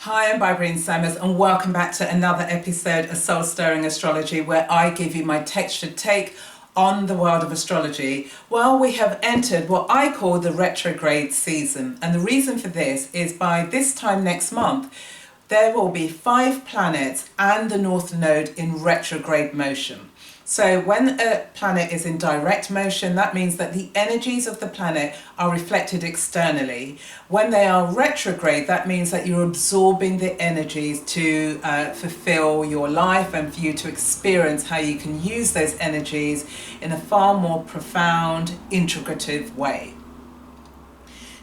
Hi, I'm Bybreen and welcome back to another episode of Soul Stirring Astrology, where I give you my textured take on the world of astrology. Well, we have entered what I call the retrograde season, and the reason for this is by this time next month there will be 5 planets and the North Node in retrograde motion. So when a planet is in direct motion, that means that the energies of the planet are reflected externally. When they are retrograde, that means that you're absorbing the energies to fulfill your life and for you to experience how you can use those energies in a far more profound, integrative way.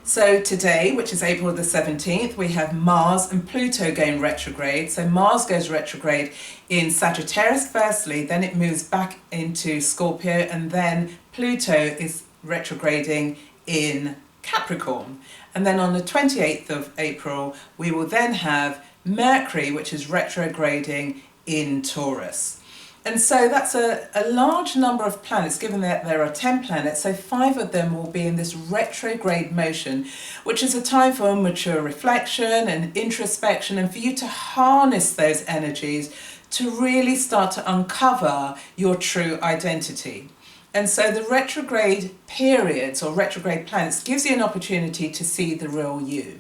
So today, which is April the 17th, we have Mars and Pluto going retrograde. So Mars goes retrograde in Sagittarius firstly, then it moves back into Scorpio, and then Pluto is retrograding in Capricorn. And then on the 28th of April, we will then have Mercury, which is retrograding in Taurus. And so that's a large number of planets, given that there are 10 planets, so 5 of them will be in this retrograde motion, which is a time for mature reflection and introspection, and for you to harness those energies to really start to uncover your true identity. And so the retrograde periods or retrograde planets gives you an opportunity to see the real you.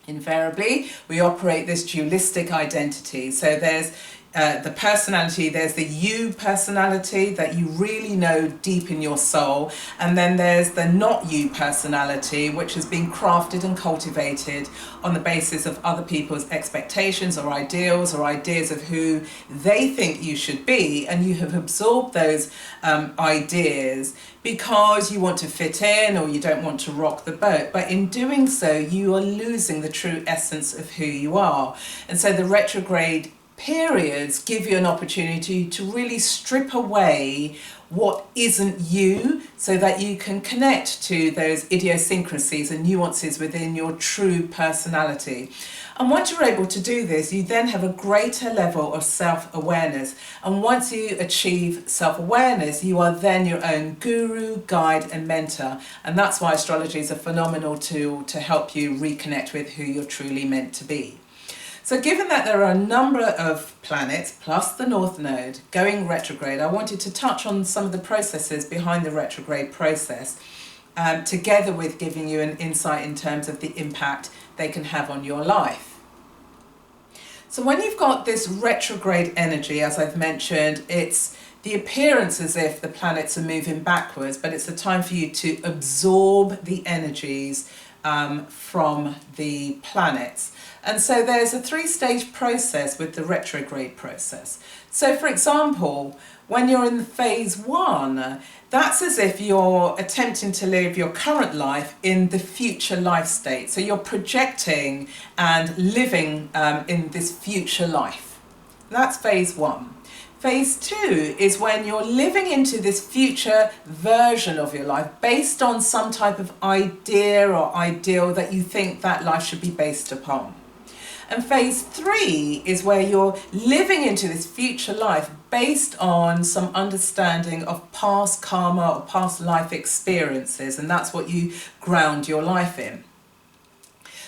Invariably, we operate this dualistic identity. So there's the personality, there's the you personality that you really know deep in your soul, and then there's the not you personality, which has been crafted and cultivated on the basis of other people's expectations or ideals or ideas of who they think you should be, and you have absorbed those ideas because you want to fit in or you don't want to rock the boat. But in doing so, you are losing the true essence of who you are. And so the retrograde periods give you an opportunity to really strip away what isn't you, so that you can connect to those idiosyncrasies and nuances within your true personality. And once you're able to do this, you then have a greater level of self-awareness. And once you achieve self-awareness, you are then your own guru, guide and mentor. And that's why astrology is a phenomenal tool to help you reconnect with who you're truly meant to be. So given that there are a number of planets, plus the North Node, going retrograde, I wanted to touch on some of the processes behind the retrograde process, together with giving you an insight in terms of the impact they can have on your life. So when you've got this retrograde energy, as I've mentioned, it's the appearance as if the planets are moving backwards, but it's a time for you to absorb the energies from the planets. And so there's a 3-stage process with the retrograde process. So for example, when you're in phase 1, that's as if you're attempting to live your current life in the future life state. So you're projecting and living in this future life. That's phase 1. Phase 2 is when you're living into this future version of your life based on some type of idea or ideal that you think that life should be based upon. And phase 3 is where you're living into this future life based on some understanding of past karma or past life experiences, and that's what you ground your life in.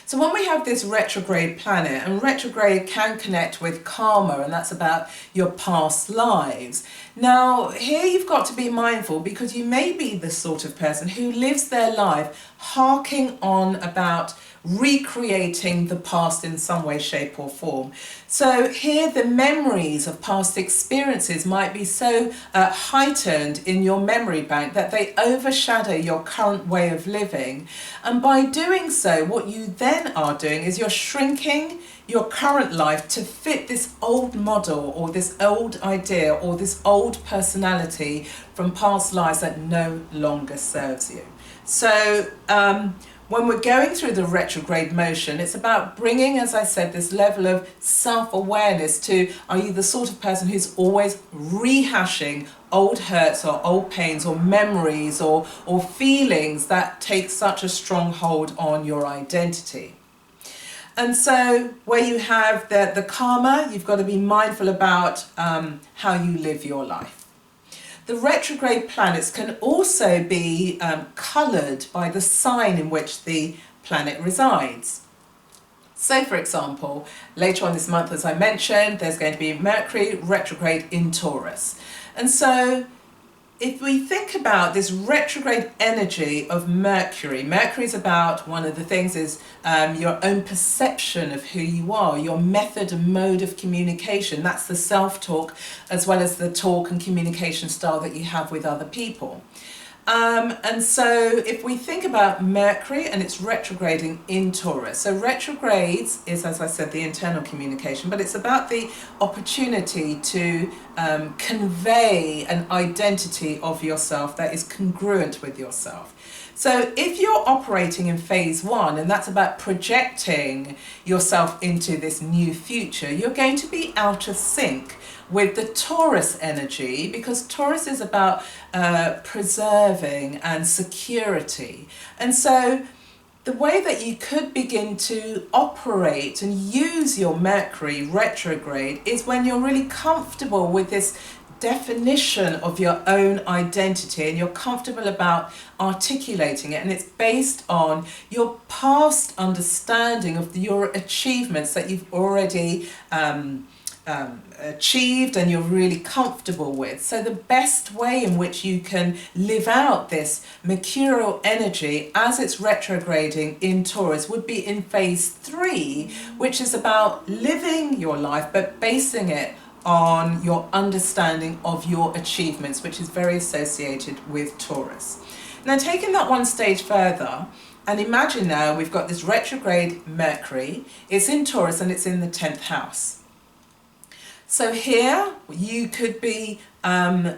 So when we have this retrograde planet, and retrograde can connect with karma, and that's about your past lives. Now, here you've got to be mindful, because you may be the sort of person who lives their life harking on about recreating the past in some way, shape or form. So here the memories of past experiences might be so heightened in your memory bank that they overshadow your current way of living. And by doing so, what you then are doing is you're shrinking your current life to fit this old model or this old idea or this old personality from past lives that no longer serves you. So when we're going through the retrograde motion, it's about bringing, as I said, this level of self-awareness to, are you the sort of person who's always rehashing old hurts or old pains or memories or feelings that take such a strong hold on your identity? And so where you have the karma, you've got to be mindful about how you live your life. The retrograde planets can also be coloured by the sign in which the planet resides. So, for example, later on this month, as I mentioned, there's going to be Mercury retrograde in Taurus. And so, if we think about this retrograde energy of Mercury, Mercury is about, one of the things is your own perception of who you are, your method and mode of communication. That's the self-talk as well as the talk and communication style that you have with other people. And so if we think about Mercury and it's retrograding in Taurus, so retrogrades is, as I said, the internal communication, but it's about the opportunity to convey an identity of yourself that is congruent with yourself. So if you're operating in phase one, and that's about projecting yourself into this new future, you're going to be out of sync with the Taurus energy, because Taurus is about preserving and security. And so the way that you could begin to operate and use your Mercury retrograde is when you're really comfortable with this definition of your own identity and you're comfortable about articulating it, and it's based on your past understanding of your achievements that you've already achieved and you're really comfortable with. So the best way in which you can live out this mercurial energy as it's retrograding in Taurus would be in phase 3, which is about living your life but basing it on your understanding of your achievements, which is very associated with Taurus. Now, taking that one stage further, and imagine now we've got this retrograde Mercury, it's in Taurus and it's in the 10th house. So here you could be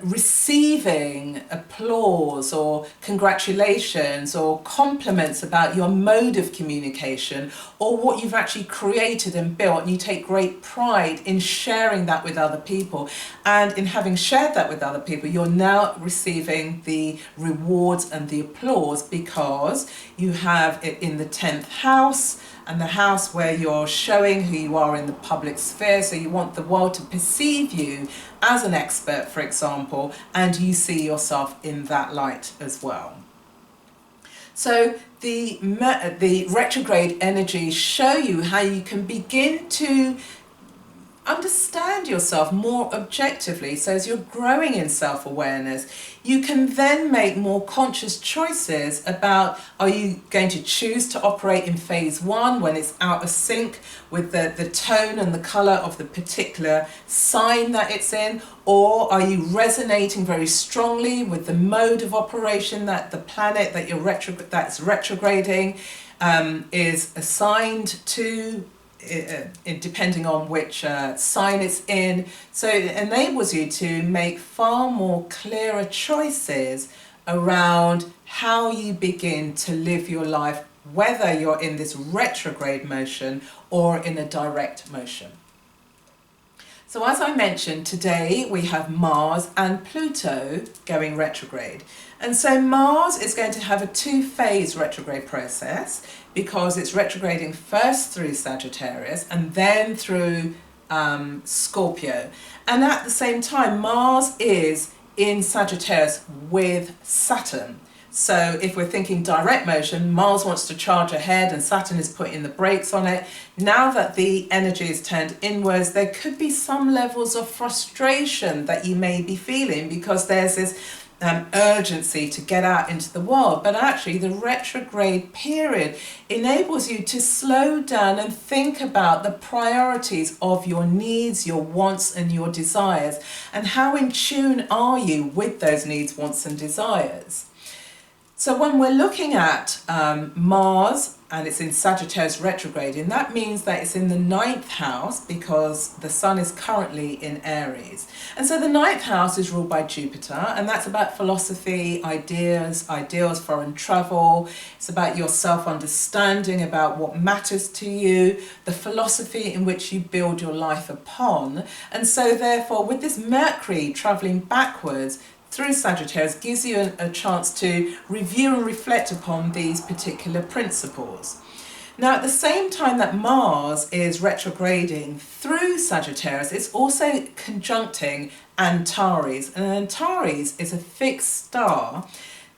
receiving applause or congratulations or compliments about your mode of communication or what you've actually created and built, and you take great pride in sharing that with other people. And in having shared that with other people, you're now receiving the rewards and the applause because you have it in the 10th house, and the house where you're showing who you are in the public sphere. So you want the world to perceive you as an expert, for example, and you see yourself in that light as well. So the retrograde energies show you how you can begin to understand yourself more objectively. So as you're growing in self-awareness, you can then make more conscious choices about, are you going to choose to operate in phase 1 when it's out of sync with the tone and the colour of the particular sign that it's in, or are you resonating very strongly with the mode of operation that the planet that that's retrograding is assigned to, depending on which sign it's in. So it enables you to make far more clearer choices around how you begin to live your life, whether you're in this retrograde motion or in a direct motion. So as I mentioned, today we have Mars and Pluto going retrograde. And so Mars is going to have a 2-phase retrograde process because it's retrograding first through Sagittarius and then through Scorpio. And at the same time, Mars is in Sagittarius with Saturn. So if we're thinking direct motion, Mars wants to charge ahead and Saturn is putting the brakes on it. Now that the energy is turned inwards, there could be some levels of frustration that you may be feeling because there's this urgency to get out into the world. But actually the retrograde period enables you to slow down and think about the priorities of your needs, your wants and your desires, and how in tune are you with those needs, wants and desires. So when we're looking at Mars and it's in Sagittarius retrograding, that means that it's in the 9th house because the Sun is currently in Aries. And so the 9th house is ruled by Jupiter, and that's about philosophy, ideas, foreign travel. It's about your self-understanding, about what matters to you, the philosophy in which you build your life upon. And so therefore, with this Mercury traveling backwards through Sagittarius, gives you a chance to review and reflect upon these particular principles. Now, at the same time that Mars is retrograding through Sagittarius, it's also conjuncting Antares. And Antares is a fixed star,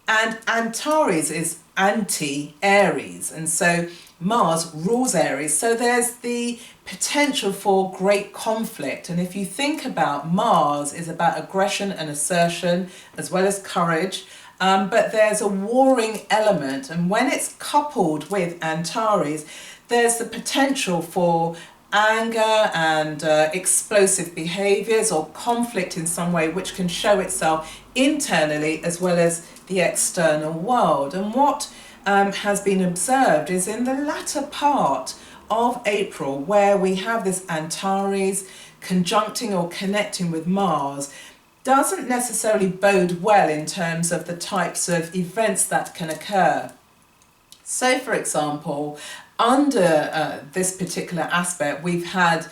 and Antares is anti-Aries. And so Mars rules Aries, so there's the potential for great conflict. And if you think about Mars is about aggression and assertion as well as courage, but there's a warring element, and when it's coupled with Antares, there's the potential for anger and explosive behaviours or conflict in some way, which can show itself internally as well as the external world. And what has been observed is in the latter part of April, where we have this Antares conjuncting or connecting with Mars, doesn't necessarily bode well in terms of the types of events that can occur. So, for example, under this particular aspect, we've had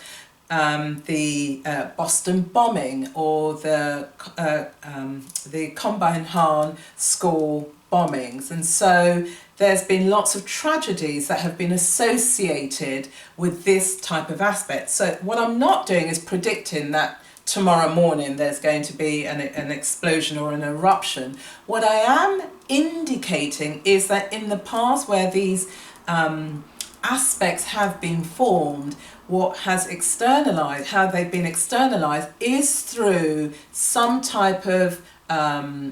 the Boston bombing or the Combine school bombings, and so there's been lots of tragedies that have been associated with this type of aspect. So what I'm not doing is predicting that tomorrow morning there's going to be an explosion or an eruption. What I am indicating is that in the past, where these aspects have been formed, what has externalized, how they've been externalized, is through some type of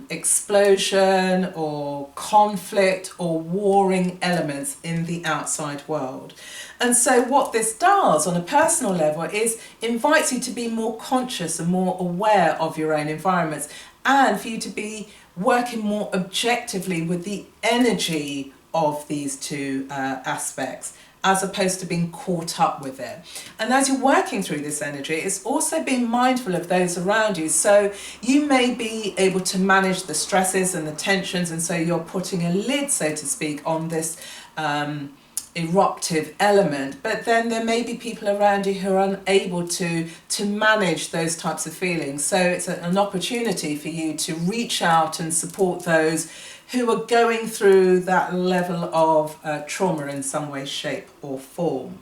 explosion or conflict or warring elements in the outside world. And so what this does on a personal level is invites you to be more conscious and more aware of your own environments, and for you to be working more objectively with the energy of these two aspects, as opposed to being caught up with it. And as you're working through this energy, it's also being mindful of those around you. So you may be able to manage the stresses and the tensions, and so you're putting a lid, so to speak, on this eruptive element, but then there may be people around you who are unable to manage those types of feelings. So it's an opportunity for you to reach out and support those who are going through that level of trauma in some way, shape or form.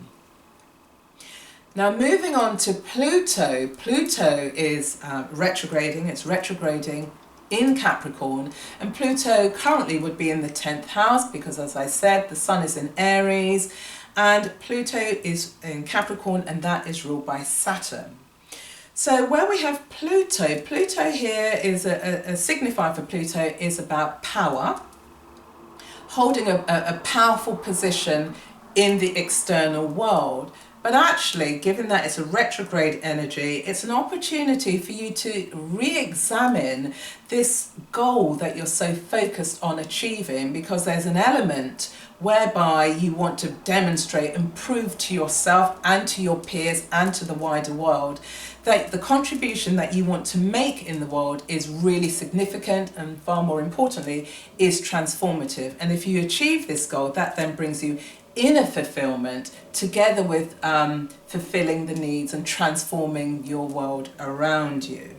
Now, moving on to Pluto. Pluto is retrograding. It's retrograding in Capricorn, and Pluto currently would be in the 10th house because, as I said, the Sun is in Aries and Pluto is in Capricorn, and that is ruled by Saturn. So where we have Pluto, Pluto here is a signifier for Pluto is about power, holding a powerful position in the external world. But actually, given that it's a retrograde energy, it's an opportunity for you to re-examine this goal that you're so focused on achieving, because there's an element whereby you want to demonstrate and prove to yourself and to your peers and to the wider world that the contribution that you want to make in the world is really significant, and far more importantly, is transformative. And if you achieve this goal, that then brings you inner fulfillment together with fulfilling the needs and transforming your world around you.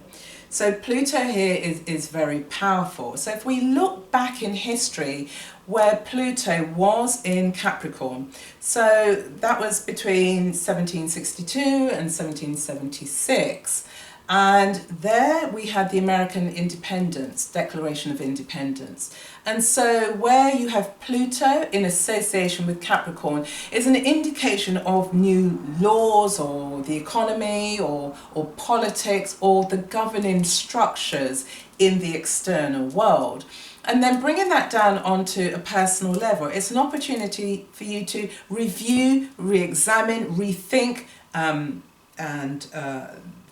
So Pluto here is very powerful. So if we look back in history where Pluto was in Capricorn, so that was between 1762 and 1776. And there we had the American Independence, Declaration of Independence. And so where you have Pluto in association with Capricorn is an indication of new laws or the economy or politics or the governing structures in the external world. And then bringing that down onto a personal level, it's an opportunity for you to review, re-examine, rethink, and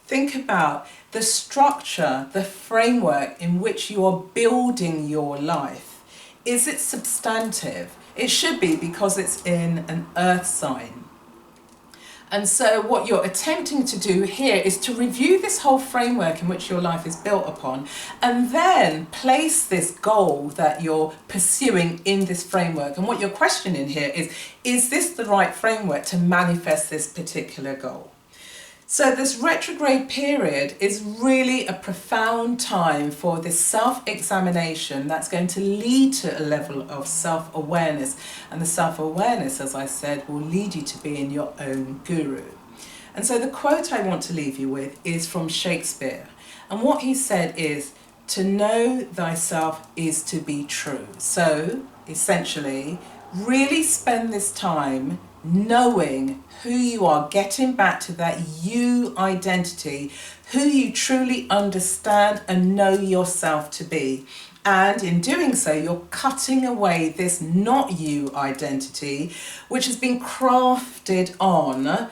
think about the structure, the framework in which you are building your life. Is it substantive? It should be, because it's in an earth sign. And so what you're attempting to do here is to review this whole framework in which your life is built upon, and then place this goal that you're pursuing in this framework. And what you're questioning here is this the right framework to manifest this particular goal? So this retrograde period is really a profound time for this self-examination that's going to lead to a level of self-awareness. And the self-awareness, as I said, will lead you to being your own guru. And so the quote I want to leave you with is from Shakespeare. And what he said is, "To know thyself is to be true." So essentially, Really spend this time knowing who you are, getting back to that you identity, who you truly understand and know yourself to be. And in doing so, you're cutting away this not you identity, which has been crafted on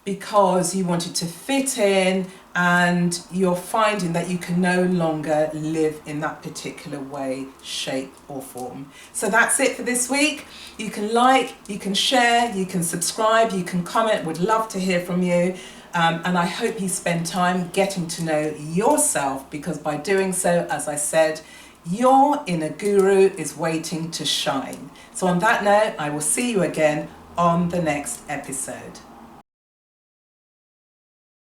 because you wanted to fit in, and you're finding that you can no longer live in that particular way, shape or form. So that's it for this week. You can like, you can share, you can subscribe, you can comment. Would love to hear from you. And I hope you spend time getting to know yourself, because by doing so, as I said, your inner guru is waiting to shine. So on that note, I will see you again on the next episode.